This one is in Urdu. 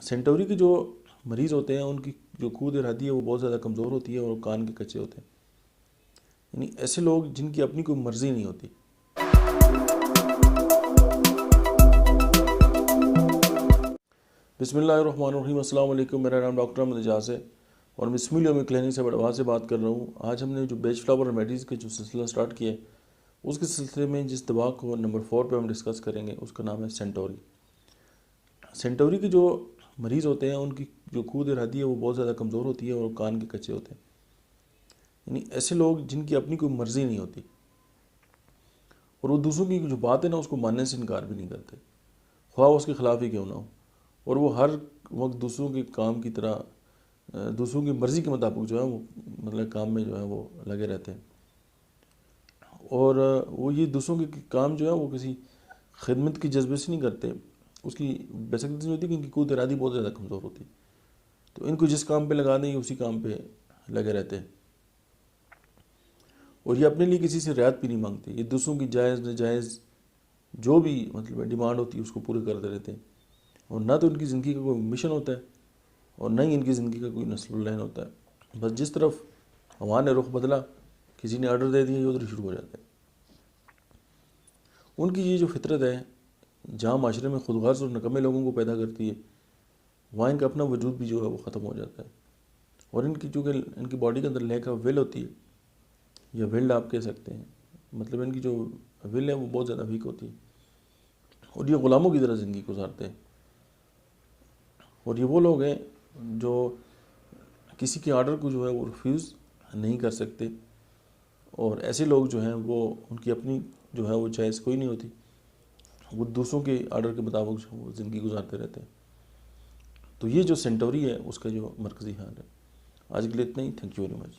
سینٹوری کے جو مریض ہوتے ہیں ان کی جو قوت ارادی ہے وہ بہت زیادہ کمزور ہوتی ہے اور کان کے کچے ہوتے ہیں، یعنی ایسے لوگ جن کی اپنی کوئی مرضی نہیں ہوتی۔ بسم اللہ الرحمن الرحیم، السلام علیکم، میرا نام ڈاکٹر احمد اعجاز ہے اور میں اسمیل یومی کلینک سے بڑوا سے بات کر رہا ہوں۔ آج ہم نے جو بیچ فلاور ریمیڈیز کا جو سلسلہ سٹارٹ کیا ہے اس کے سلسلے میں جس دوا کو نمبر 4 پہ ہم ڈسکس کریں گے اس کا نام ہے سینٹوری۔ سینٹوری کے جو مریض ہوتے ہیں ان کی جو قوت ارادی ہے وہ بہت زیادہ کمزور ہوتی ہے اور کان کے کچے ہوتے ہیں، یعنی ایسے لوگ جن کی اپنی کوئی مرضی نہیں ہوتی اور وہ دوسروں کی جو بات ہے نا اس کو ماننے سے انکار بھی نہیں کرتے، خواہ اس کے خلاف ہی کیوں نہ ہو، اور وہ ہر وقت دوسروں کے کام کی طرح دوسروں کی مرضی کے مطابق جو ہے وہ مطلب کام میں جو ہے وہ لگے رہتے ہیں، اور وہ یہ دوسروں کے کام جو ہے وہ کسی خدمت کی جذبے سے نہیں کرتے۔ اس کی بیسک ریزن ہوتی ہے کہ ان کی قوت ارادی بہت زیادہ کمزور ہوتی ہے، تو ان کو جس کام پہ لگا دیں اسی کام پہ لگے رہتے ہیں، اور یہ اپنے لیے کسی سے رعایت بھی نہیں مانگتے، یہ دوسروں کی جائز ناجائز جو بھی مطلب ڈیمانڈ ہوتی ہے اس کو پورے کرتے رہتے ہیں، اور نہ تو ان کی زندگی کا کوئی مشن ہوتا ہے اور نہ ہی ان کی زندگی کا کوئی نسل العین ہوتا ہے، بس جس طرف ہوا نے رخ بدلا، کسی نے آرڈر دے دیا یہ ادھر شروع ہو جاتا ہے۔ ان کی یہ جو فطرت ہے جہاں معاشرے میں خود غرض اور نکمے لوگوں کو پیدا کرتی ہے وہاں ان کا اپنا وجود بھی جو ہے وہ ختم ہو جاتا ہے، اور ان کی چونکہ ان کی باڈی کے اندر لیک آف ول ہوتی ہے یا ول آپ کہہ سکتے ہیں، مطلب ان کی جو ول ہے وہ بہت زیادہ ویک ہوتی ہے اور یہ غلاموں کی طرح زندگی گزارتے ہیں، اور یہ وہ لوگ ہیں جو کسی کے آرڈر کو جو ہے وہ ریفیوز نہیں کر سکتے، اور ایسے لوگ جو ہیں وہ ان کی اپنی جو ہے وہ چوائس کوئی نہیں ہوتی، وہ دوسروں کے آرڈر کے مطابق جو وہ زندگی گزارتے رہتے ہیں۔ تو یہ جو سینٹوری ہے اس کا جو مرکزی حال ہے۔ آج کے لیے اتنا ہی، تھینک یو ویری مچ۔